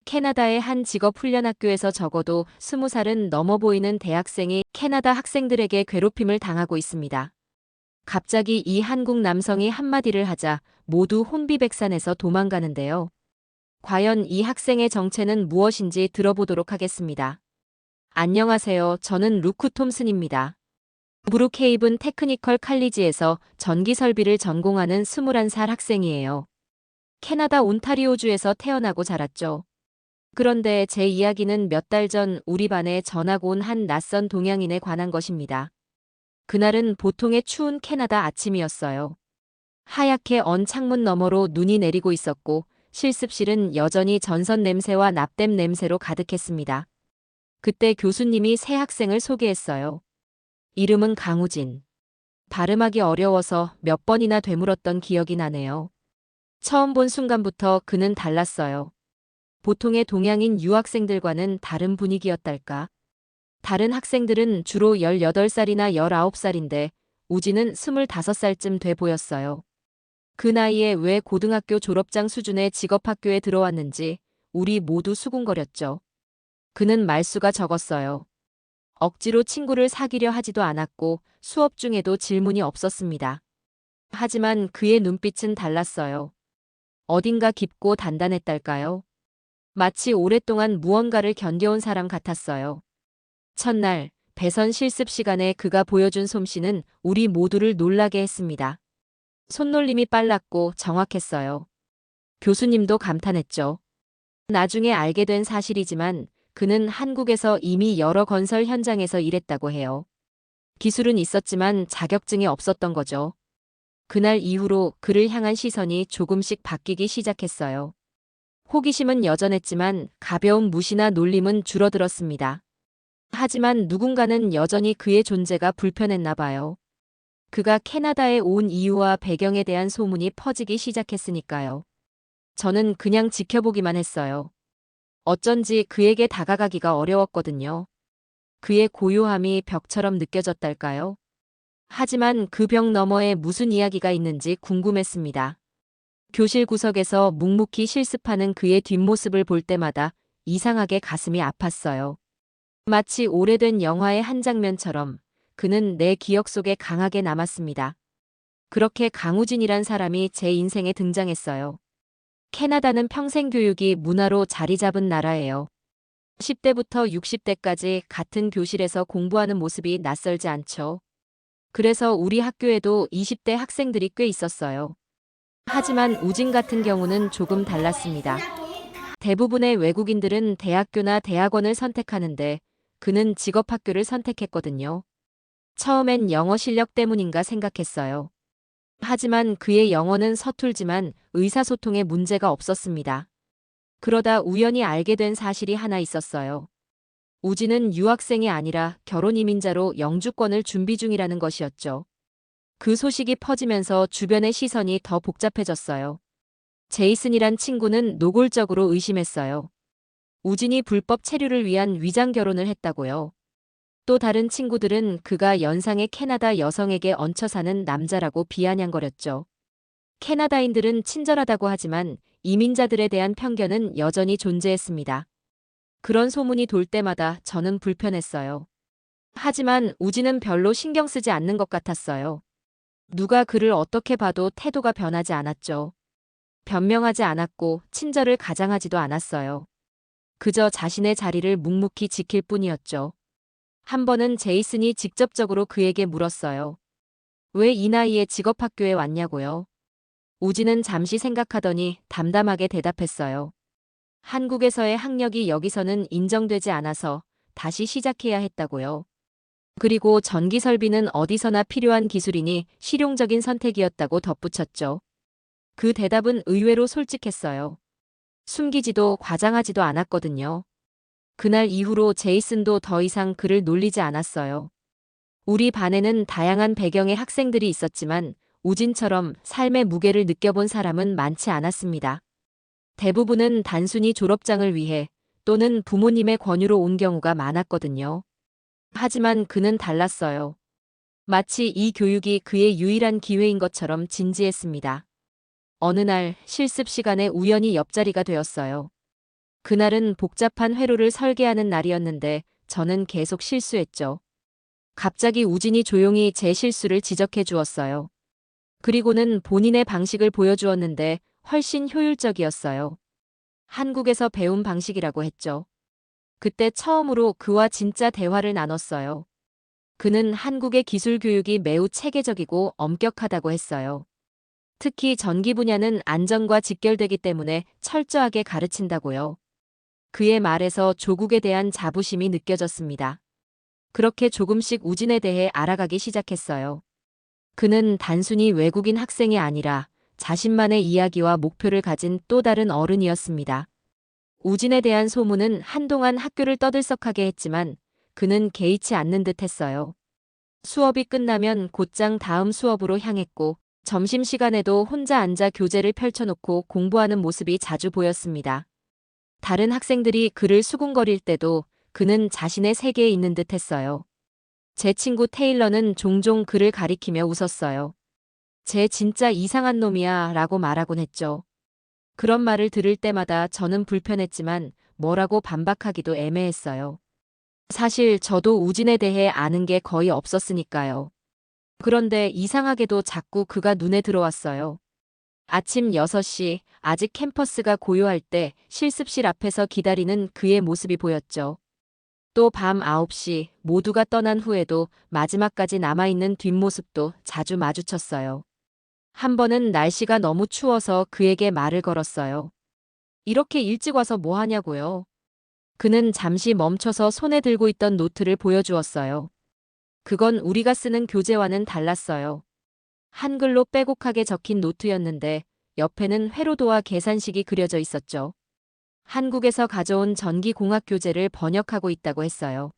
캐나다의 한 직업훈련학교에서 적어도 20살은 넘어 보이는 대학생이 캐나다 학생들에게 괴롭힘을 당하고 있습니다. 갑자기 이 한국 남성이 한마디를 하자 모두 혼비백산해서 도망가는데요. 과연 이 학생의 정체는 무엇인지 들어보도록 하겠습니다. 안녕하세요. 저는 루크 톰슨입니다. 브룩헤이븐 테크니컬 칼리지에서 전기 설비를 전공하는 21살 학생이에요. 캐나다 온타리오주에서 태어나고 자랐죠. 그런데 제 이야기는 몇 달 전 우리 반에 전학 온 한 낯선 동양인에 관한 것입니다. 그날은 보통의 추운 캐나다 아침이었어요. 하얗게 언 창문 너머로 눈이 내리고 있었고 실습실은 여전히 전선 냄새와 납땜 냄새로 가득했습니다. 그때 교수님이 새 학생을 소개했어요. 이름은 강우진. 발음하기 어려워서 몇 번이나 되물었던 기억이 나네요. 처음 본 순간부터 그는 달랐어요. 보통의 동양인 유학생들과는 다른 분위기였달까. 다른 학생들은 주로 18살이나 19살인데 우진은 25살쯤 돼 보였어요. 그 나이에 왜 고등학교 졸업장 수준의 직업학교에 들어왔는지 우리 모두 수군거렸죠. 그는 말수가 적었어요. 억지로 친구를 사귀려 하지도 않았고 수업 중에도 질문이 없었습니다. 하지만 그의 눈빛은 달랐어요. 어딘가 깊고 단단했달까요? 마치 오랫동안 무언가를 견뎌온 사람 같았어요. 첫날, 배선 실습 시간에 그가 보여준 솜씨는 우리 모두를 놀라게 했습니다. 손놀림이 빨랐고 정확했어요. 교수님도 감탄했죠. 나중에 알게 된 사실이지만 그는 한국에서 이미 여러 건설 현장에서 일했다고 해요. 기술은 있었지만 자격증이 없었던 거죠. 그날 이후로 그를 향한 시선이 조금씩 바뀌기 시작했어요. 호기심은 여전했지만 가벼운 무시나 놀림은 줄어들었습니다. 하지만 누군가는 여전히 그의 존재가 불편했나 봐요. 그가 캐나다에 온 이유와 배경에 대한 소문이 퍼지기 시작했으니까요. 저는 그냥 지켜보기만 했어요. 어쩐지 그에게 다가가기가 어려웠거든요. 그의 고요함이 벽처럼 느껴졌달까요? 하지만 그 벽 너머에 무슨 이야기가 있는지 궁금했습니다. 교실 구석에서 묵묵히 실습하는 그의 뒷모습을 볼 때마다 이상하게 가슴이 아팠어요. 마치 오래된 영화의 한 장면처럼 그는 내 기억 속에 강하게 남았습니다. 그렇게 강우진이란 사람이 제 인생에 등장했어요. 캐나다는 평생 교육이 문화로 자리 잡은 나라예요. 10대부터 60대까지 같은 교실에서 공부하는 모습이 낯설지 않죠. 그래서 우리 학교에도 20대 학생들이 꽤 있었어요. 하지만 우진 같은 경우는 조금 달랐습니다. 대부분의 외국인들은 대학교나 대학원을 선택하는데 그는 직업학교를 선택했거든요. 처음엔 영어 실력 때문인가 생각했어요. 하지만 그의 영어는 서툴지만 의사소통에 문제가 없었습니다. 그러다 우연히 알게 된 사실이 하나 있었어요. 우진은 유학생이 아니라 결혼 이민자로 영주권을 준비 중이라는 것이었죠. 그 소식이 퍼지면서 주변의 시선이 더 복잡해졌어요. 제이슨이란 친구는 노골적으로 의심했어요. 우진이 불법 체류를 위한 위장 결혼을 했다고요. 또 다른 친구들은 그가 연상의 캐나다 여성에게 얹혀 사는 남자라고 비아냥거렸죠. 캐나다인들은 친절하다고 하지만 이민자들에 대한 편견은 여전히 존재했습니다. 그런 소문이 돌 때마다 저는 불편했어요. 하지만 우진은 별로 신경 쓰지 않는 것 같았어요. 누가 그를 어떻게 봐도 태도가 변하지 않았죠. 변명하지 않았고 친절을 가장하지도 않았어요. 그저 자신의 자리를 묵묵히 지킬 뿐이었죠. 한 번은 제이슨이 직접적으로 그에게 물었어요. 왜 이 나이에 직업학교에 왔냐고요? 우진은 잠시 생각하더니 담담하게 대답했어요. 한국에서의 학력이 여기서는 인정되지 않아서 다시 시작해야 했다고요. 그리고 전기 설비는 어디서나 필요한 기술이니 실용적인 선택이었다고 덧붙였죠. 그 대답은 의외로 솔직했어요. 숨기지도 과장하지도 않았거든요. 그날 이후로 제이슨도 더 이상 그를 놀리지 않았어요. 우리 반에는 다양한 배경의 학생들이 있었지만 우진처럼 삶의 무게를 느껴본 사람은 많지 않았습니다. 대부분은 단순히 졸업장을 위해 또는 부모님의 권유로 온 경우가 많았거든요. 하지만 그는 달랐어요. 마치 이 교육이 그의 유일한 기회인 것처럼 진지했습니다. 어느 날 실습 시간에 우연히 옆자리가 되었어요. 그날은 복잡한 회로를 설계하는 날이었는데 저는 계속 실수했죠. 갑자기 우진이 조용히 제 실수를 지적해 주었어요. 그리고는 본인의 방식을 보여주었는데 훨씬 효율적이었어요. 한국에서 배운 방식이라고 했죠. 그때 처음으로 그와 진짜 대화를 나눴어요. 그는 한국의 기술 교육이 매우 체계적이고 엄격하다고 했어요. 특히 전기 분야는 안전과 직결되기 때문에 철저하게 가르친다고요. 그의 말에서 조국에 대한 자부심이 느껴졌습니다. 그렇게 조금씩 우진에 대해 알아가기 시작했어요. 그는 단순히 외국인 학생이 아니라 자신만의 이야기와 목표를 가진 또 다른 어른이었습니다. 우진에 대한 소문은 한동안 학교를 떠들썩하게 했지만 그는 개의치 않는 듯 했어요. 수업이 끝나면 곧장 다음 수업으로 향했고 점심시간에도 혼자 앉아 교재를 펼쳐놓고 공부하는 모습이 자주 보였습니다. 다른 학생들이 그를 수군거릴 때도 그는 자신의 세계에 있는 듯 했어요. 제 친구 테일러는 종종 그를 가리키며 웃었어요. 쟤 진짜 이상한 놈이야 라고 말하곤 했죠. 그런 말을 들을 때마다 저는 불편했지만 뭐라고 반박하기도 애매했어요. 사실 저도 우진에 대해 아는 게 거의 없었으니까요. 그런데 이상하게도 자꾸 그가 눈에 들어왔어요. 아침 6시, 아직 캠퍼스가 고요할 때 실습실 앞에서 기다리는 그의 모습이 보였죠. 또 밤 9시, 모두가 떠난 후에도 마지막까지 남아있는 뒷모습도 자주 마주쳤어요. 한 번은 날씨가 너무 추워서 그에게 말을 걸었어요. 이렇게 일찍 와서 뭐 하냐고요? 그는 잠시 멈춰서 손에 들고 있던 노트를 보여주었어요. 그건 우리가 쓰는 교재와는 달랐어요. 한글로 빼곡하게 적힌 노트였는데 옆에는 회로도와 계산식이 그려져 있었죠. 한국에서 가져온 전기공학 교재를 번역하고 있다고 했어요.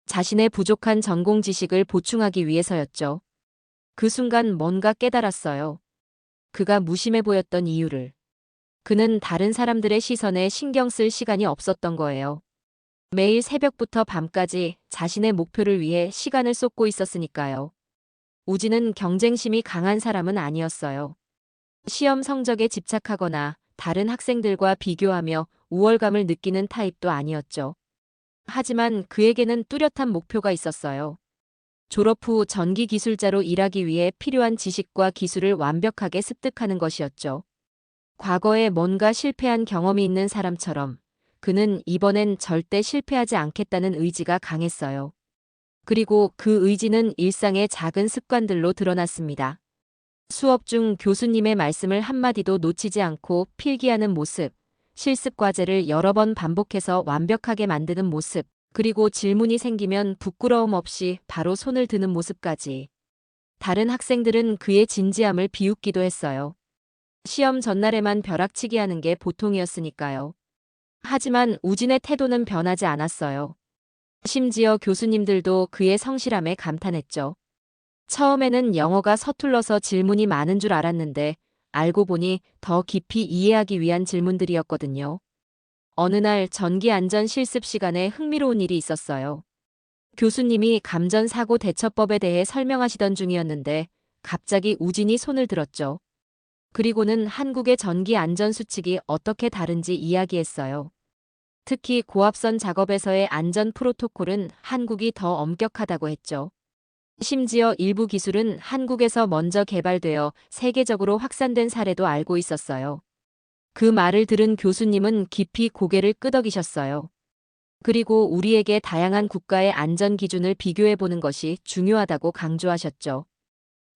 자신의 부족한 전공 지식을 보충하기 위해서였죠. 그 순간 뭔가 깨달았어요. 그가 무심해 보였던 이유를. 그는 다른 사람들의 시선에 신경 쓸 시간이 없었던 거예요. 매일 새벽부터 밤까지 자신의 목표를 위해 시간을 쏟고 있었으니까요. 우진은 경쟁심이 강한 사람은 아니었어요. 시험 성적에 집착하거나 다른 학생들과 비교하며 우월감을 느끼는 타입도 아니었죠. 하지만 그에게는 뚜렷한 목표가 있었어요. 졸업 후 전기기술자로 일하기 위해 필요한 지식과 기술을 완벽하게 습득하는 것이었죠. 과거에 뭔가 실패한 경험이 있는 사람처럼 그는 이번엔 절대 실패하지 않겠다는 의지가 강했어요. 그리고 그 의지는 일상의 작은 습관들로 드러났습니다. 수업 중 교수님의 말씀을 한마디도 놓치지 않고 필기하는 모습, 실습 과제를 여러 번 반복해서 완벽하게 만드는 모습, 그리고 질문이 생기면 부끄러움 없이 바로 손을 드는 모습까지. 다른 학생들은 그의 진지함을 비웃기도 했어요. 시험 전날에만 벼락치기 하는 게 보통이었으니까요. 하지만 우진의 태도는 변하지 않았어요. 심지어 교수님들도 그의 성실함에 감탄했죠. 처음에는 영어가 서툴러서 질문이 많은 줄 알았는데 알고 보니 더 깊이 이해하기 위한 질문들이었거든요. 어느 날 전기 안전 실습 시간에 흥미로운 일이 있었어요. 교수님이 감전사고 대처법에 대해 설명하시던 중이었는데 갑자기 우진이 손을 들었죠. 그리고는 한국의 전기 안전 수칙이 어떻게 다른지 이야기했어요. 특히 고압선 작업에서의 안전 프로토콜은 한국이 더 엄격하다고 했죠. 심지어 일부 기술은 한국에서 먼저 개발되어 세계적으로 확산된 사례도 알고 있었어요. 그 말을 들은 교수님은 깊이 고개를 끄덕이셨어요. 그리고 우리에게 다양한 국가의 안전 기준을 비교해 보는 것이 중요하다고 강조하셨죠.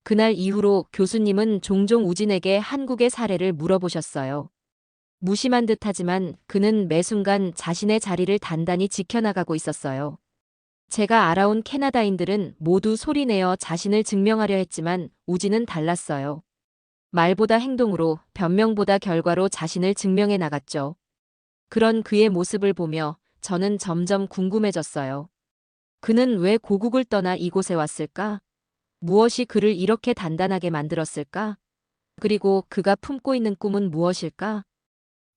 그날 이후로 교수님은 종종 우진에게 한국의 사례를 물어보셨어요. 무심한 듯하지만 그는 매 순간 자신의 자리를 단단히 지켜나가고 있었어요. 제가 알아온 캐나다인들은 모두 소리내어 자신을 증명하려 했지만 우진은 달랐어요. 말보다 행동으로, 변명보다 결과로 자신을 증명해 나갔죠. 그런 그의 모습을 보며 저는 점점 궁금해졌어요. 그는 왜 고국을 떠나 이곳에 왔을까? 무엇이 그를 이렇게 단단하게 만들었을까? 그리고 그가 품고 있는 꿈은 무엇일까?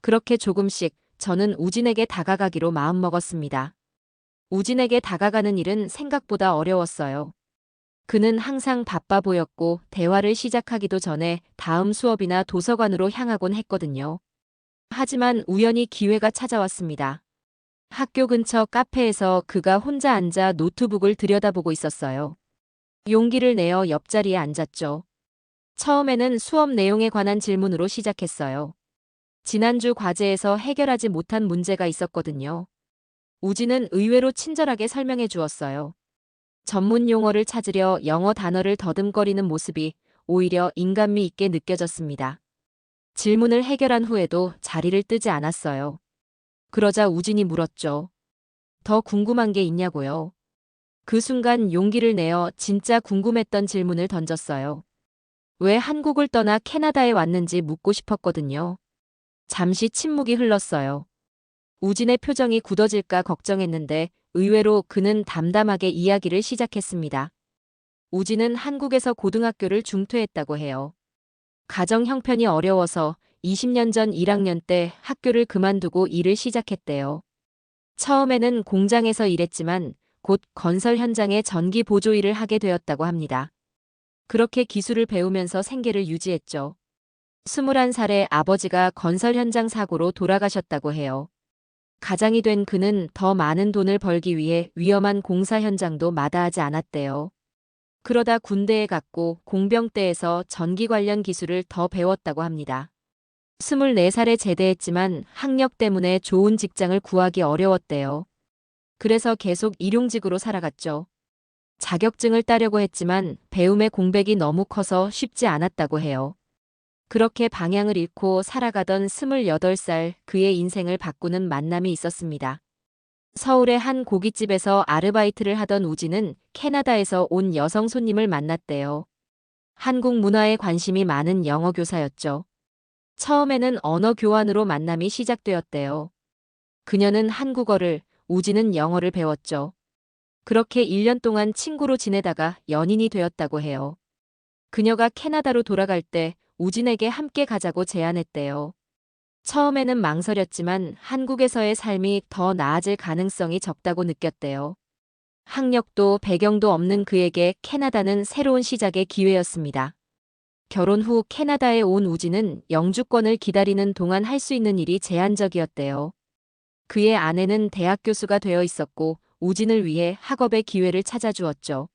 그렇게 조금씩 저는 우진에게 다가가기로 마음먹었습니다. 우진에게 다가가는 일은 생각보다 어려웠어요. 그는 항상 바빠 보였고 대화를 시작하기도 전에 다음 수업이나 도서관으로 향하곤 했거든요. 하지만 우연히 기회가 찾아왔습니다. 학교 근처 카페에서 그가 혼자 앉아 노트북을 들여다보고 있었어요. 용기를 내어 옆자리에 앉았죠. 처음에는 수업 내용에 관한 질문으로 시작했어요. 지난주 과제에서 해결하지 못한 문제가 있었거든요. 우진은 의외로 친절하게 설명해 주었어요. 전문 용어를 찾으려 영어 단어를 더듬거리는 모습이 오히려 인간미 있게 느껴졌습니다. 질문을 해결한 후에도 자리를 뜨지 않았어요. 그러자 우진이 물었죠. 더 궁금한 게 있냐고요. 그 순간 용기를 내어 진짜 궁금했던 질문을 던졌어요. 왜 한국을 떠나 캐나다에 왔는지 묻고 싶었거든요. 잠시 침묵이 흘렀어요. 우진의 표정이 굳어질까 걱정했는데 의외로 그는 담담하게 이야기를 시작했습니다. 우진은 한국에서 고등학교를 중퇴했다고 해요. 가정 형편이 어려워서 20년 전 1학년 때 학교를 그만두고 일을 시작했대요. 처음에는 공장에서 일했지만 곧 건설 현장의 전기 보조 일을 하게 되었다고 합니다. 그렇게 기술을 배우면서 생계를 유지했죠. 21살에 아버지가 건설 현장 사고로 돌아가셨다고 해요. 가장이 된 그는 더 많은 돈을 벌기 위해 위험한 공사 현장도 마다하지 않았대요. 그러다 군대에 갔고 공병대에서 전기 관련 기술을 더 배웠다고 합니다. 24살에 제대했지만 학력 때문에 좋은 직장을 구하기 어려웠대요. 그래서 계속 일용직으로 살아갔죠. 자격증을 따려고 했지만 배움의 공백이 너무 커서 쉽지 않았다고 해요. 그렇게 방향을 잃고 살아가던 28살 그의 인생을 바꾸는 만남이 있었습니다. 서울의 한 고깃집에서 아르바이트를 하던 우진은 캐나다에서 온 여성 손님을 만났대요. 한국 문화에 관심이 많은 영어 교사였죠. 처음에는 언어 교환으로 만남이 시작되었대요. 그녀는 한국어를, 우진은 영어를 배웠죠. 그렇게 1년 동안 친구로 지내다가 연인이 되었다고 해요. 그녀가 캐나다로 돌아갈 때 우진에게 함께 가자고 제안했대요. 처음에는 망설였지만 한국에서의 삶이 더 나아질 가능성이 적다고 느꼈대요. 학력도 배경도 없는 그에게 캐나다는 새로운 시작의 기회였습니다. 결혼 후 캐나다에 온 우진은 영주권을 기다리는 동안 할 수 있는 일이 제한적이었대요. 그의 아내는 대학 교수가 되어 있었고 우진을 위해 학업의 기회를 찾아주었죠.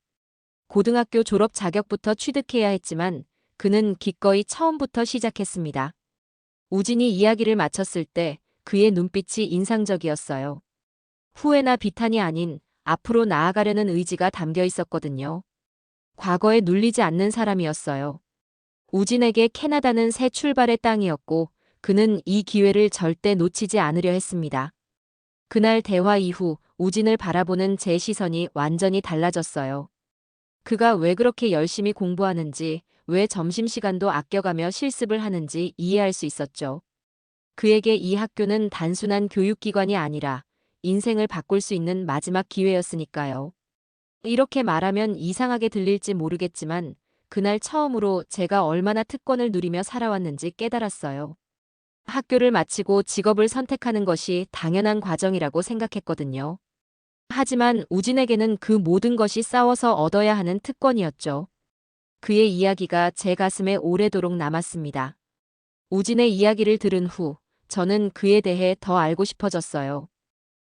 고등학교 졸업 자격부터 취득해야 했지만 그는 기꺼이 처음부터 시작했습니다. 우진이 이야기를 마쳤을 때 그의 눈빛이 인상적이었어요. 후회나 비탄이 아닌 앞으로 나아가려는 의지가 담겨 있었거든요. 과거에 눌리지 않는 사람이었어요. 우진에게 캐나다는 새 출발의 땅이었고 그는 이 기회를 절대 놓치지 않으려 했습니다. 그날 대화 이후 우진을 바라보는 제 시선이 완전히 달라졌어요. 그가 왜 그렇게 열심히 공부하는지, 왜 점심시간도 아껴가며 실습을 하는지 이해할 수 있었죠. 그에게 이 학교는 단순한 교육기관이 아니라 인생을 바꿀 수 있는 마지막 기회였으니까요. 이렇게 말하면 이상하게 들릴지 모르겠지만 그날 처음으로 제가 얼마나 특권을 누리며 살아왔는지 깨달았어요. 학교를 마치고 직업을 선택하는 것이 당연한 과정이라고 생각했거든요. 하지만 우진에게는 그 모든 것이 싸워서 얻어야 하는 특권이었죠. 그의 이야기가 제 가슴에 오래도록 남았습니다. 우진의 이야기를 들은 후 저는 그에 대해 더 알고 싶어졌어요.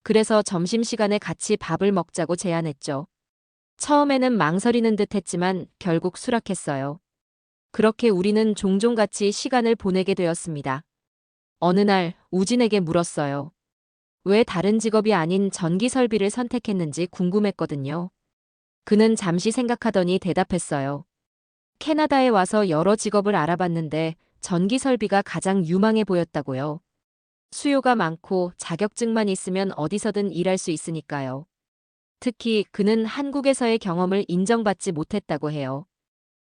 그래서 점심시간에 같이 밥을 먹자고 제안했죠. 처음에는 망설이는 듯 했지만 결국 수락했어요. 그렇게 우리는 종종 같이 시간을 보내게 되었습니다. 어느 날 우진에게 물었어요. 왜 다른 직업이 아닌 전기 설비를 선택했는지 궁금했거든요. 그는 잠시 생각하더니 대답했어요. 캐나다에 와서 여러 직업을 알아봤는데 전기 설비가 가장 유망해 보였다고요. 수요가 많고 자격증만 있으면 어디서든 일할 수 있으니까요. 특히 그는 한국에서의 경험을 인정받지 못했다고 해요.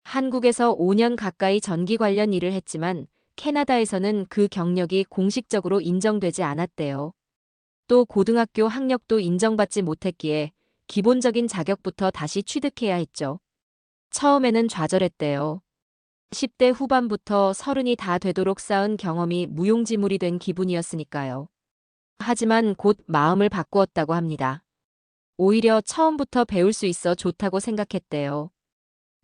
한국에서 5년 가까이 전기 관련 일을 했지만 캐나다에서는 그 경력이 공식적으로 인정되지 않았대요. 또 고등학교 학력도 인정받지 못했기에 기본적인 자격부터 다시 취득해야 했죠. 처음에는 좌절했대요. 10대 후반부터 30이 다 되도록 쌓은 경험이 무용지물이 된 기분이었으니까요. 하지만 곧 마음을 바꾸었다고 합니다. 오히려 처음부터 배울 수 있어 좋다고 생각했대요.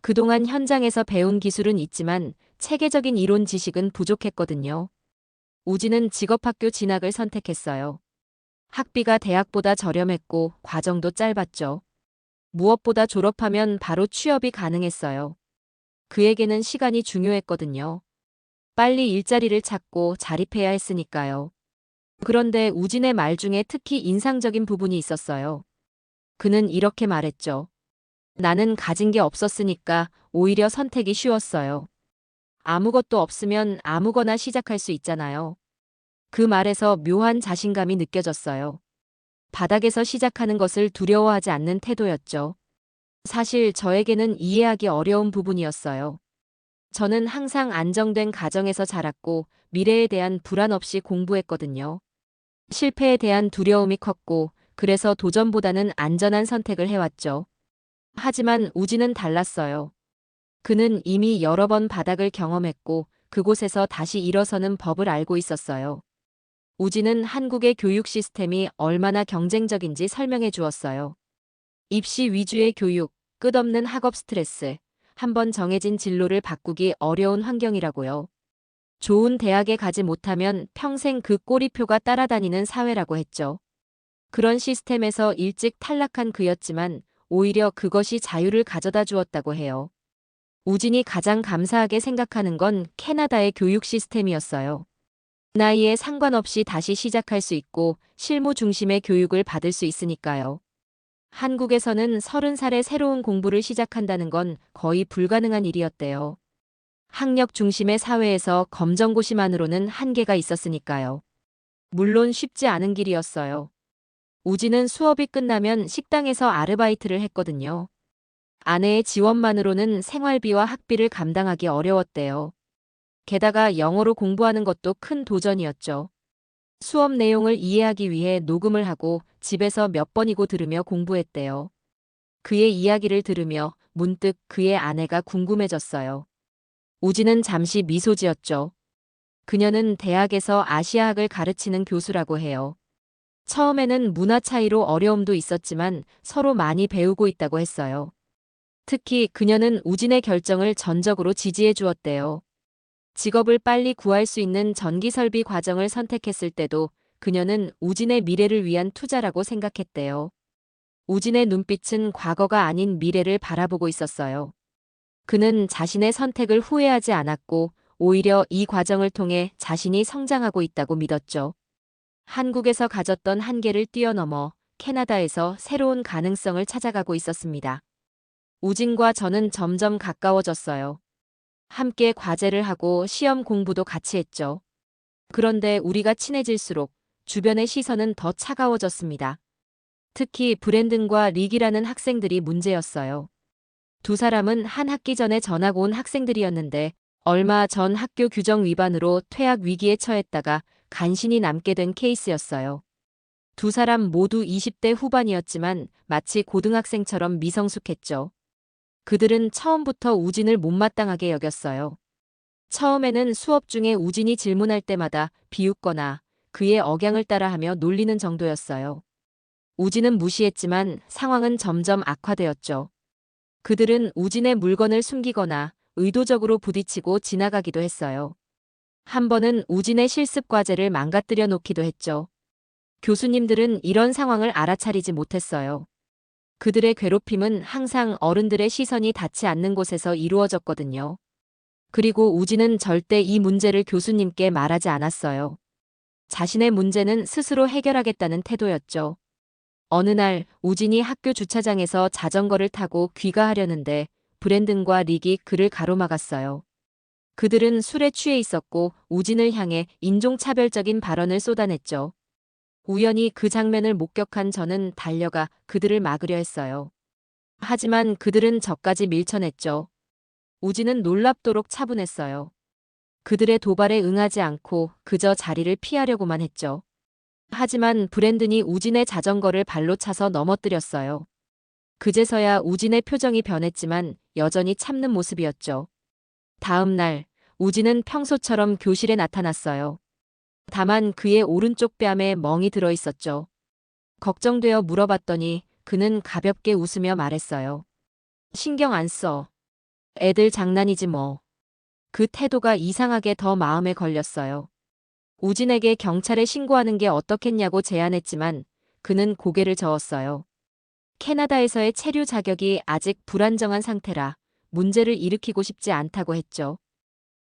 그동안 현장에서 배운 기술은 있지만 체계적인 이론 지식은 부족했거든요. 우진은 직업학교 진학을 선택했어요. 학비가 대학보다 저렴했고 과정도 짧았죠. 무엇보다 졸업하면 바로 취업이 가능했어요. 그에게는 시간이 중요했거든요. 빨리 일자리를 찾고 자립해야 했으니까요. 그런데 우진의 말 중에 특히 인상적인 부분이 있었어요. 그는 이렇게 말했죠. 나는 가진 게 없었으니까 오히려 선택이 쉬웠어요. 아무것도 없으면 아무거나 시작할 수 있잖아요. 그 말에서 묘한 자신감이 느껴졌어요. 바닥에서 시작하는 것을 두려워하지 않는 태도였죠. 사실 저에게는 이해하기 어려운 부분이었어요. 저는 항상 안정된 가정에서 자랐고 미래에 대한 불안 없이 공부했거든요. 실패에 대한 두려움이 컸고 그래서 도전보다는 안전한 선택을 해왔죠. 하지만 우진은 달랐어요. 그는 이미 여러 번 바닥을 경험했고 그곳에서 다시 일어서는 법을 알고 있었어요. 우진은 한국의 교육 시스템이 얼마나 경쟁적인지 설명해 주었어요. 입시 위주의 교육, 끝없는 학업 스트레스, 한번 정해진 진로를 바꾸기 어려운 환경이라고요. 좋은 대학에 가지 못하면 평생 그 꼬리표가 따라다니는 사회라고 했죠. 그런 시스템에서 일찍 탈락한 그였지만 오히려 그것이 자유를 가져다 주었다고 해요. 우진이 가장 감사하게 생각하는 건 캐나다의 교육 시스템이었어요. 나이에 상관없이 다시 시작할 수 있고 실무 중심의 교육을 받을 수 있으니까요. 한국에서는 30살에 새로운 공부를 시작한다는 건 거의 불가능한 일이었대요. 학력 중심의 사회에서 검정고시만으로는 한계가 있었으니까요. 물론 쉽지 않은 길이었어요. 우진은 수업이 끝나면 식당에서 아르바이트를 했거든요. 아내의 지원만으로는 생활비와 학비를 감당하기 어려웠대요. 게다가 영어로 공부하는 것도 큰 도전이었죠. 수업 내용을 이해하기 위해 녹음을 하고 집에서 몇 번이고 들으며 공부했대요. 그의 이야기를 들으며 문득 그의 아내가 궁금해졌어요. 우진은 잠시 미소 지었죠. 그녀는 대학에서 아시아학을 가르치는 교수라고 해요. 처음에는 문화 차이로 어려움도 있었지만 서로 많이 배우고 있다고 했어요. 특히 그녀는 우진의 결정을 전적으로 지지해 주었대요. 직업을 빨리 구할 수 있는 전기설비 과정을 선택했을 때도 그녀는 우진의 미래를 위한 투자라고 생각했대요. 우진의 눈빛은 과거가 아닌 미래를 바라보고 있었어요. 그는 자신의 선택을 후회하지 않았고 오히려 이 과정을 통해 자신이 성장하고 있다고 믿었죠. 한국에서 가졌던 한계를 뛰어넘어 캐나다에서 새로운 가능성을 찾아가고 있었습니다. 우진과 저는 점점 가까워졌어요. 함께 과제를 하고 시험 공부도 같이 했죠. 그런데 우리가 친해질수록 주변의 시선은 더 차가워졌습니다. 특히 브랜든과 릭이라는 학생들이 문제였어요. 두 사람은 한 학기 전에 전학 온 학생들이었는데 얼마 전 학교 규정 위반으로 퇴학 위기에 처했다가 간신히 남게 된 케이스였어요. 두 사람 모두 20대 후반이었지만 마치 고등학생처럼 미성숙했죠. 그들은 처음부터 우진을 못마땅하게 여겼어요. 처음에는 수업 중에 우진이 질문할 때마다 비웃거나 그의 억양을 따라하며 놀리는 정도였어요. 우진은 무시했지만 상황은 점점 악화되었죠. 그들은 우진의 물건을 숨기거나 의도적으로 부딪히고 지나가기도 했어요. 한 번은 우진의 실습 과제를 망가뜨려 놓기도 했죠. 교수님들은 이런 상황을 알아차리지 못했어요. 그들의 괴롭힘은 항상 어른들의 시선이 닿지 않는 곳에서 이루어졌거든요. 그리고 우진은 절대 이 문제를 교수님께 말하지 않았어요. 자신의 문제는 스스로 해결하겠다는 태도였죠. 어느 날 우진이 학교 주차장에서 자전거를 타고 귀가하려는데 브랜든과 릭이 그를 가로막았어요. 그들은 술에 취해 있었고 우진을 향해 인종차별적인 발언을 쏟아냈죠. 우연히 그 장면을 목격한 저는 달려가 그들을 막으려 했어요. 하지만 그들은 저까지 밀쳐냈죠. 우진은 놀랍도록 차분했어요. 그들의 도발에 응하지 않고 그저 자리를 피하려고만 했죠. 하지만 브랜든이 우진의 자전거를 발로 차서 넘어뜨렸어요. 그제서야 우진의 표정이 변했지만 여전히 참는 모습이었죠. 다음 날 우진은 평소처럼 교실에 나타났어요. 다만 그의 오른쪽 뺨에 멍이 들어 있었죠. 걱정되어 물어봤더니 그는 가볍게 웃으며 말했어요. 신경 안 써. 애들 장난이지 뭐. 그 태도가 이상하게 더 마음에 걸렸어요. 우진에게 경찰에 신고하는 게 어떻겠냐고 제안했지만 그는 고개를 저었어요. 캐나다에서의 체류 자격이 아직 불안정한 상태라 문제를 일으키고 싶지 않다고 했죠.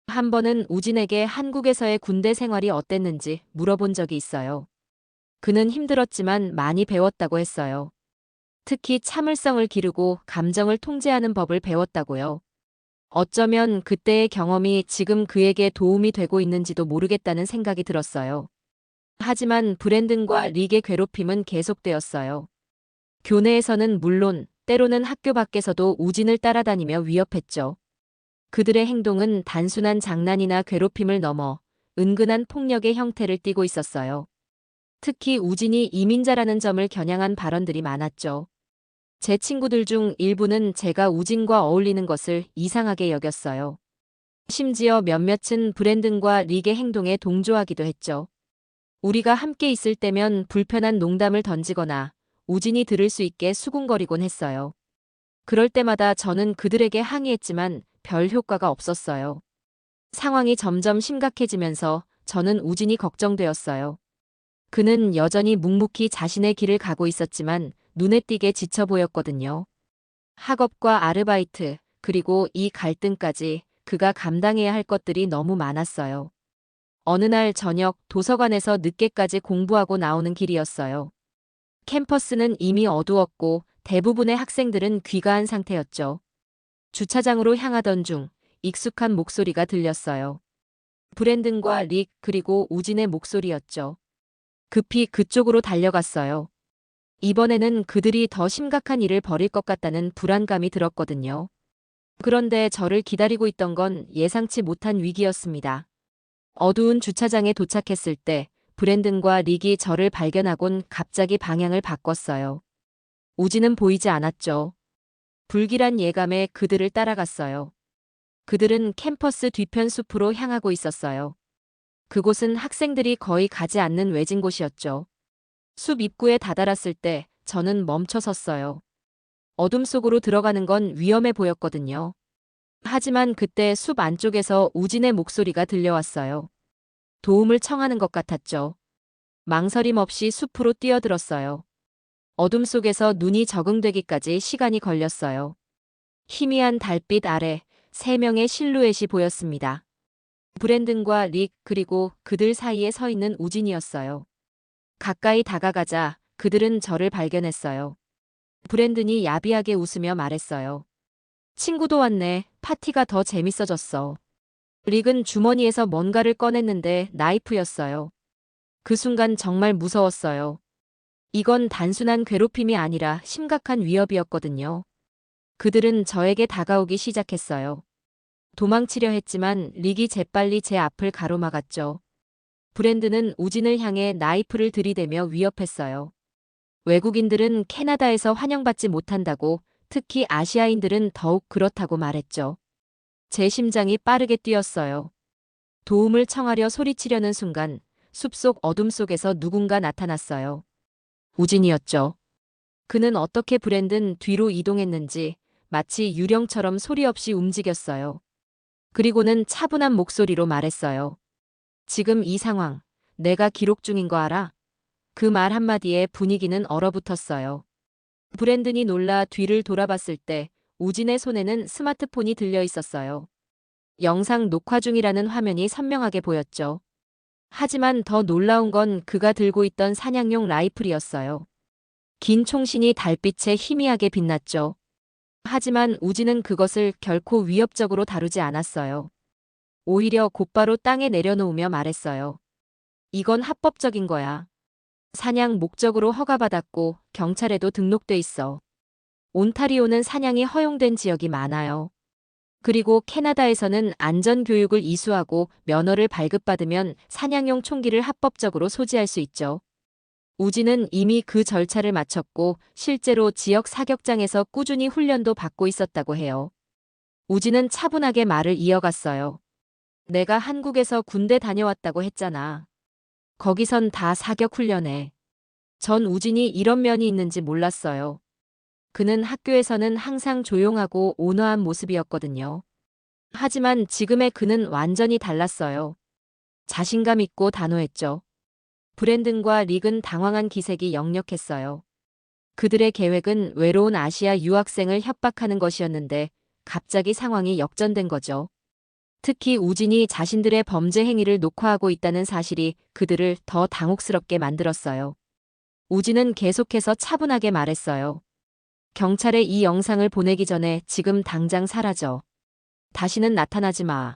한 번은 우진에게 한국에서의 군대 생활이 어땠는지 물어본 적이 있어요. 그는 힘들었지만 많이 배웠다고 했어요. 특히 참을성을 기르고 감정을 통제하는 법을 배웠다고요. 어쩌면 그때의 경험이 지금 그에게 도움이 되고 있는지도 모르겠다는 생각이 들었어요. 하지만 브랜든과 릭의 괴롭힘은 계속되었어요. 교내에서는 물론 때로는 학교 밖에서도 우진을 따라다니며 위협했죠. 그들의 행동은 단순한 장난이나 괴롭힘을 넘어 은근한 폭력의 형태를 띠고 있었어요. 특히 우진이 이민자라는 점을 겨냥한 발언들이 많았죠. 제 친구들 중 일부는 제가 우진과 어울리는 것을 이상하게 여겼어요. 심지어 몇몇은 브랜든과 릭의 행동에 동조하기도 했죠. 우리가 함께 있을 때면 불편한 농담을 던지거나 우진이 들을 수 있게 수군거리곤 했어요. 그럴 때마다 저는 그들에게 항의했지만 별 효과가 없었어요. 상황이 점점 심각해지면서 저는 우진이 걱정되었어요. 그는 여전히 묵묵히 자신의 길을 가고 있었지만 눈에 띄게 지쳐 보였거든요. 학업과 아르바이트, 그리고 이 갈등까지 그가 감당해야 할 것들이 너무 많았어요. 어느 날 저녁 도서관에서 늦게까지 공부하고 나오는 길이었어요. 캠퍼스는 이미 어두웠고 대부분의 학생들은 귀가한 상태였죠. 주차장으로 향하던 중 익숙한 목소리가 들렸어요. 브랜든과 릭 그리고 우진의 목소리였죠. 급히 그쪽으로 달려갔어요. 이번에는 그들이 더 심각한 일을 벌일 것 같다는 불안감이 들었거든요. 그런데 저를 기다리고 있던 건 예상치 못한 위기였습니다. 어두운 주차장에 도착했을 때 브랜든과 릭이 저를 발견하곤 갑자기 방향을 바꿨어요. 우진은 보이지 않았죠. 불길한 예감에 그들을 따라갔어요. 그들은 캠퍼스 뒤편 숲으로 향하고 있었어요. 그곳은 학생들이 거의 가지 않는 외진 곳이었죠. 숲 입구에 다다랐을 때 저는 멈춰 섰어요. 어둠 속으로 들어가는 건 위험해 보였거든요. 하지만 그때 숲 안쪽에서 우진의 목소리가 들려왔어요. 도움을 청하는 것 같았죠. 망설임 없이 숲으로 뛰어들었어요. 어둠 속에서 눈이 적응되기까지 시간이 걸렸어요. 희미한 달빛 아래 3명의 실루엣이 보였습니다. 브랜든과 릭 그리고 그들 사이에 서 있는 우진이었어요. 가까이 다가가자 그들은 저를 발견했어요. 브랜든이 야비하게 웃으며 말했어요. 친구도 왔네. 파티가 더 재밌어졌어. 릭은 주머니에서 뭔가를 꺼냈는데 나이프였어요. 그 순간 정말 무서웠어요. 이건 단순한 괴롭힘이 아니라 심각한 위협이었거든요. 그들은 저에게 다가오기 시작했어요. 도망치려 했지만 릭이 재빨리 제 앞을 가로막았죠. 브랜드는 우진을 향해 나이프를 들이대며 위협했어요. 외국인들은 캐나다에서 환영받지 못한다고, 특히 아시아인들은 더욱 그렇다고 말했죠. 제 심장이 빠르게 뛰었어요. 도움을 청하려 소리치려는 순간 숲속 어둠 속에서 누군가 나타났어요. 우진이었죠. 그는 어떻게 브랜든 뒤로 이동했는지 마치 유령처럼 소리 없이 움직였어요. 그리고는 차분한 목소리로 말했어요. 지금 이 상황, 내가 기록 중인 거 알아? 그 말 한마디에 분위기는 얼어붙었어요. 브랜든이 놀라 뒤를 돌아봤을 때 우진의 손에는 스마트폰이 들려 있었어요. 영상 녹화 중이라는 화면이 선명하게 보였죠. 하지만 더 놀라운 건 그가 들고 있던 사냥용 라이플이었어요. 긴 총신이 달빛에 희미하게 빛났죠. 하지만 우진은 그것을 결코 위협적으로 다루지 않았어요. 오히려 곧바로 땅에 내려놓으며 말했어요. 이건 합법적인 거야. 사냥 목적으로 허가받았고 경찰에도 등록돼 있어. 온타리오는 사냥이 허용된 지역이 많아요. 그리고 캐나다에서는 안전교육을 이수하고 면허를 발급받으면 사냥용 총기를 합법적으로 소지할 수 있죠. 우진은 이미 그 절차를 마쳤고 실제로 지역 사격장에서 꾸준히 훈련도 받고 있었다고 해요. 우진은 차분하게 말을 이어갔어요. 내가 한국에서 군대 다녀왔다고 했잖아. 거기선 다 사격 훈련해. 전 우진이 이런 면이 있는지 몰랐어요. 그는 학교에서는 항상 조용하고 온화한 모습이었거든요. 하지만 지금의 그는 완전히 달랐어요. 자신감 있고 단호했죠. 브랜든과 릭은 당황한 기색이 역력했어요. 그들의 계획은 외로운 아시아 유학생을 협박하는 것이었는데 갑자기 상황이 역전된 거죠. 특히 우진이 자신들의 범죄 행위를 녹화하고 있다는 사실이 그들을 더 당혹스럽게 만들었어요. 우진은 계속해서 차분하게 말했어요. 경찰에 이 영상을 보내기 전에 지금 당장 사라져. 다시는 나타나지 마.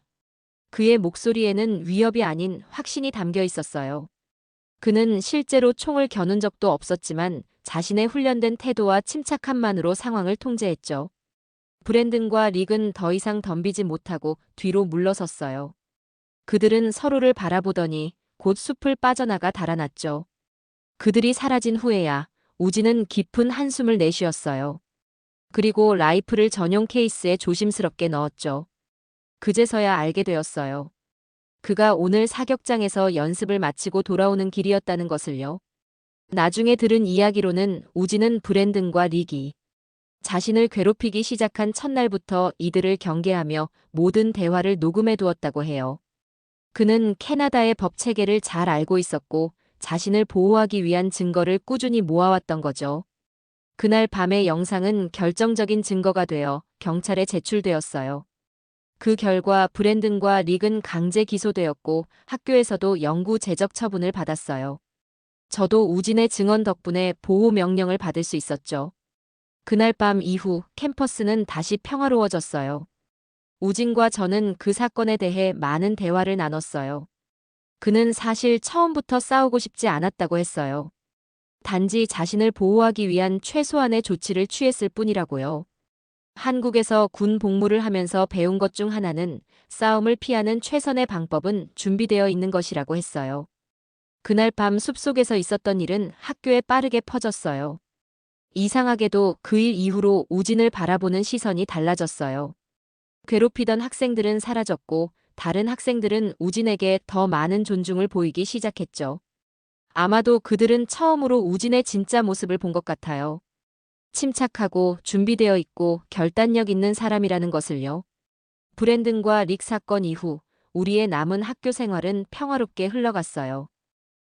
그의 목소리에는 위협이 아닌 확신이 담겨 있었어요. 그는 실제로 총을 겨눈 적도 없었지만 자신의 훈련된 태도와 침착함만으로 상황을 통제했죠. 브랜든과 릭은 더 이상 덤비지 못하고 뒤로 물러섰어요. 그들은 서로를 바라보더니 곧 숲을 빠져나가 달아났죠. 그들이 사라진 후에야 우진은 깊은 한숨을 내쉬었어요. 그리고 라이플을 전용 케이스에 조심스럽게 넣었죠. 그제서야 알게 되었어요. 그가 오늘 사격장에서 연습을 마치고 돌아오는 길이었다는 것을요. 나중에 들은 이야기로는 우진은 브랜든과 릭이 자신을 괴롭히기 시작한 첫날부터 이들을 경계하며 모든 대화를 녹음해 두었다고 해요. 그는 캐나다의 법 체계를 잘 알고 있었고 자신을 보호하기 위한 증거를 꾸준히 모아왔던 거죠. 그날 밤의 영상은 결정적인 증거가 되어 경찰에 제출되었어요. 그 결과 브랜든과 릭은 강제 기소되었고 학교에서도 영구 제적 처분을 받았어요. 저도 우진의 증언 덕분에 보호 명령을 받을 수 있었죠. 그날 밤 이후 캠퍼스는 다시 평화로워졌어요. 우진과 저는 그 사건에 대해 많은 대화를 나눴어요. 그는 사실 처음부터 싸우고 싶지 않았다고 했어요. 단지 자신을 보호하기 위한 최소한의 조치를 취했을 뿐이라고요. 한국에서 군 복무를 하면서 배운 것 중 하나는 싸움을 피하는 최선의 방법은 준비되어 있는 것이라고 했어요. 그날 밤 숲속에서 있었던 일은 학교에 빠르게 퍼졌어요. 이상하게도 그 일 이후로 우진을 바라보는 시선이 달라졌어요. 괴롭히던 학생들은 사라졌고 다른 학생들은 우진에게 더 많은 존중을 보이기 시작했죠. 아마도 그들은 처음으로 우진의 진짜 모습을 본 것 같아요. 침착하고 준비되어 있고 결단력 있는 사람이라는 것을요. 브랜든과 릭 사건 이후 우리의 남은 학교 생활은 평화롭게 흘러갔어요.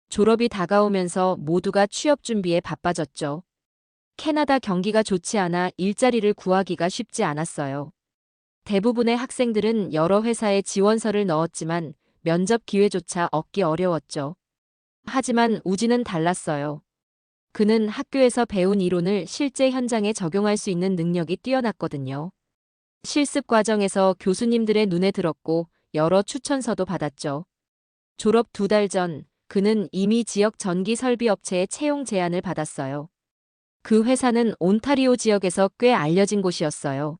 졸업이 다가오면서 모두가 취업 준비에 바빠졌죠. 캐나다 경기가 좋지 않아 일자리를 구하기가 쉽지 않았어요. 대부분의 학생들은 여러 회사에 지원서를 넣었지만 면접 기회조차 얻기 어려웠죠. 하지만 우진은 달랐어요. 그는 학교에서 배운 이론을 실제 현장에 적용할 수 있는 능력이 뛰어났거든요. 실습 과정에서 교수님들의 눈에 들었고 여러 추천서도 받았죠. 졸업 2달 전 그는 이미 지역 전기 설비 업체에 채용 제안을 받았어요. 그 회사는 온타리오 지역에서 꽤 알려진 곳이었어요.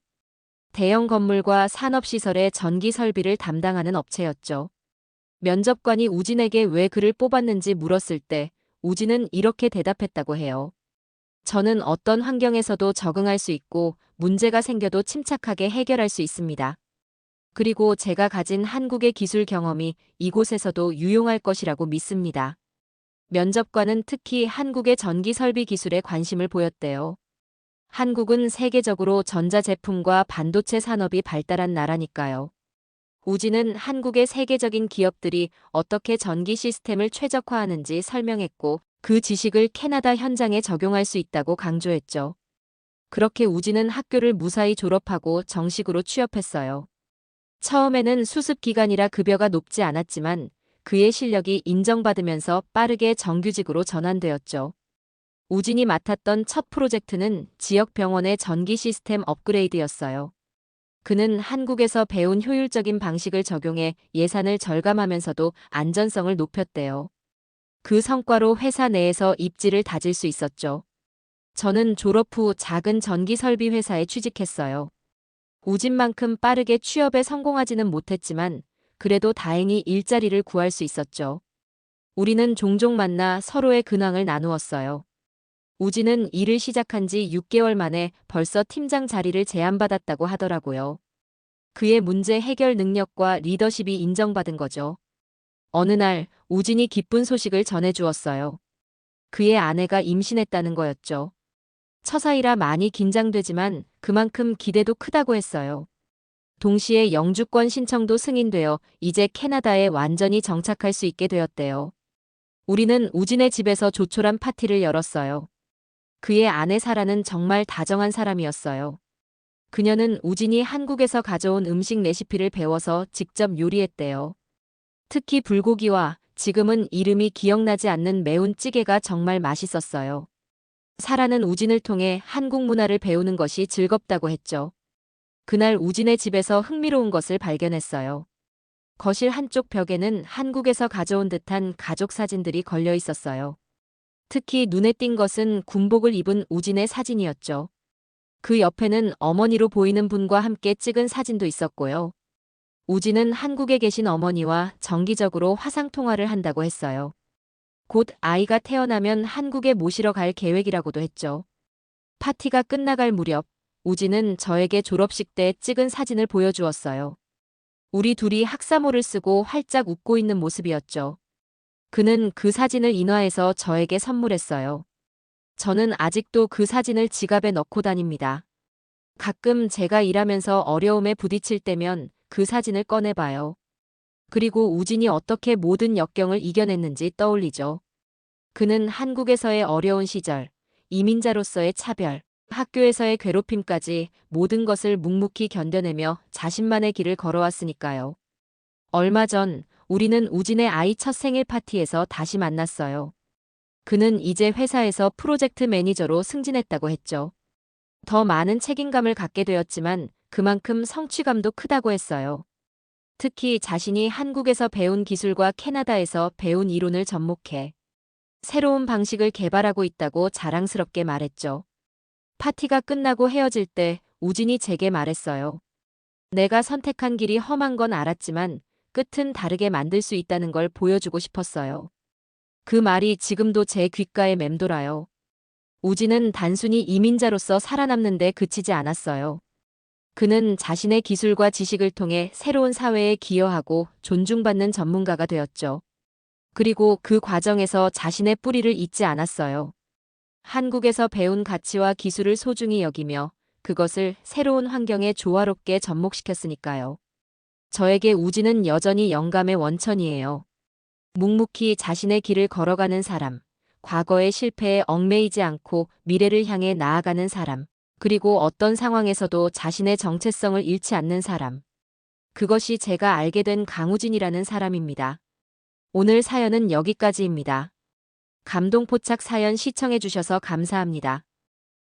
대형 건물과 산업시설의 전기 설비를 담당하는 업체였죠. 면접관이 우진에게 왜 그를 뽑았는지 물었을 때 우진은 이렇게 대답했다고 해요. 저는 어떤 환경에서도 적응할 수 있고 문제가 생겨도 침착하게 해결할 수 있습니다. 그리고 제가 가진 한국의 기술 경험이 이곳에서도 유용할 것이라고 믿습니다. 면접관은 특히 한국의 전기 설비 기술에 관심을 보였대요. 한국은 세계적으로 전자제품과 반도체 산업이 발달한 나라니까요. 우진은 한국의 세계적인 기업들이 어떻게 전기 시스템을 최적화하는지 설명했고 그 지식을 캐나다 현장에 적용할 수 있다고 강조했죠. 그렇게 우진은 학교를 무사히 졸업하고 정식으로 취업했어요. 처음에는 수습 기간이라 급여가 높지 않았지만 그의 실력이 인정받으면서 빠르게 정규직으로 전환되었죠. 우진이 맡았던 첫 프로젝트는 지역 병원의 전기 시스템 업그레이드였어요. 그는 한국에서 배운 효율적인 방식을 적용해 예산을 절감하면서도 안전성을 높였대요. 그 성과로 회사 내에서 입지를 다질 수 있었죠. 저는 졸업 후 작은 전기 설비 회사에 취직했어요. 우진만큼 빠르게 취업에 성공하지는 못했지만 그래도 다행히 일자리를 구할 수 있었죠. 우리는 종종 만나 서로의 근황을 나누었어요. 우진은 일을 시작한 지 6개월 만에 벌써 팀장 자리를 제안받았다고 하더라고요. 그의 문제 해결 능력과 리더십이 인정받은 거죠. 어느 날 우진이 기쁜 소식을 전해주었어요. 그의 아내가 임신했다는 거였죠. 처사이라 많이 긴장되지만 그만큼 기대도 크다고 했어요. 동시에 영주권 신청도 승인되어 이제 캐나다에 완전히 정착할 수 있게 되었대요. 우리는 우진의 집에서 조촐한 파티를 열었어요. 그의 아내 사라는 정말 다정한 사람이었어요. 그녀는 우진이 한국에서 가져온 음식 레시피를 배워서 직접 요리했대요. 특히 불고기와 지금은 이름이 기억나지 않는 매운 찌개가 정말 맛있었어요. 사라는 우진을 통해 한국 문화를 배우는 것이 즐겁다고 했죠. 그날 우진의 집에서 흥미로운 것을 발견했어요. 거실 한쪽 벽에는 한국에서 가져온 듯한 가족 사진들이 걸려 있었어요. 특히 눈에 띈 것은 군복을 입은 우진의 사진이었죠. 그 옆에는 어머니로 보이는 분과 함께 찍은 사진도 있었고요. 우진은 한국에 계신 어머니와 정기적으로 화상통화를 한다고 했어요. 곧 아이가 태어나면 한국에 모시러 갈 계획이라고도 했죠. 파티가 끝나갈 무렵, 우진은 저에게 졸업식 때 찍은 사진을 보여주었어요. 우리 둘이 학사모를 쓰고 활짝 웃고 있는 모습이었죠. 그는 그 사진을 인화해서 저에게 선물했어요. 저는 아직도 그 사진을 지갑에 넣고 다닙니다. 가끔 제가 일하면서 어려움에 부딪힐 때면 그 사진을 꺼내봐요. 그리고 우진이 어떻게 모든 역경을 이겨냈는지 떠올리죠. 그는 한국에서의 어려운 시절, 이민자로서의 차별, 학교에서의 괴롭힘까지 모든 것을 묵묵히 견뎌내며 자신만의 길을 걸어왔으니까요. 얼마 전 우리는 우진의 아이 첫 생일 파티에서 다시 만났어요. 그는 이제 회사에서 프로젝트 매니저로 승진했다고 했죠. 더 많은 책임감을 갖게 되었지만 그만큼 성취감도 크다고 했어요. 특히 자신이 한국에서 배운 기술과 캐나다에서 배운 이론을 접목해 새로운 방식을 개발하고 있다고 자랑스럽게 말했죠. 파티가 끝나고 헤어질 때 우진이 제게 말했어요. 내가 선택한 길이 험한 건 알았지만 끝은 다르게 만들 수 있다는 걸 보여주고 싶었어요. 그 말이 지금도 제 귓가에 맴돌아요. 우진은 단순히 이민자로서 살아남는 데 그치지 않았어요. 그는 자신의 기술과 지식을 통해 새로운 사회에 기여하고 존중받는 전문가가 되었죠. 그리고 그 과정에서 자신의 뿌리를 잊지 않았어요. 한국에서 배운 가치와 기술을 소중히 여기며 그것을 새로운 환경에 조화롭게 접목시켰으니까요. 저에게 우진은 여전히 영감의 원천이에요. 묵묵히 자신의 길을 걸어가는 사람, 과거의 실패에 얽매이지 않고 미래를 향해 나아가는 사람, 그리고 어떤 상황에서도 자신의 정체성을 잃지 않는 사람. 그것이 제가 알게 된 강우진이라는 사람입니다. 오늘 사연은 여기까지입니다. 감동포착 사연 시청해주셔서 감사합니다.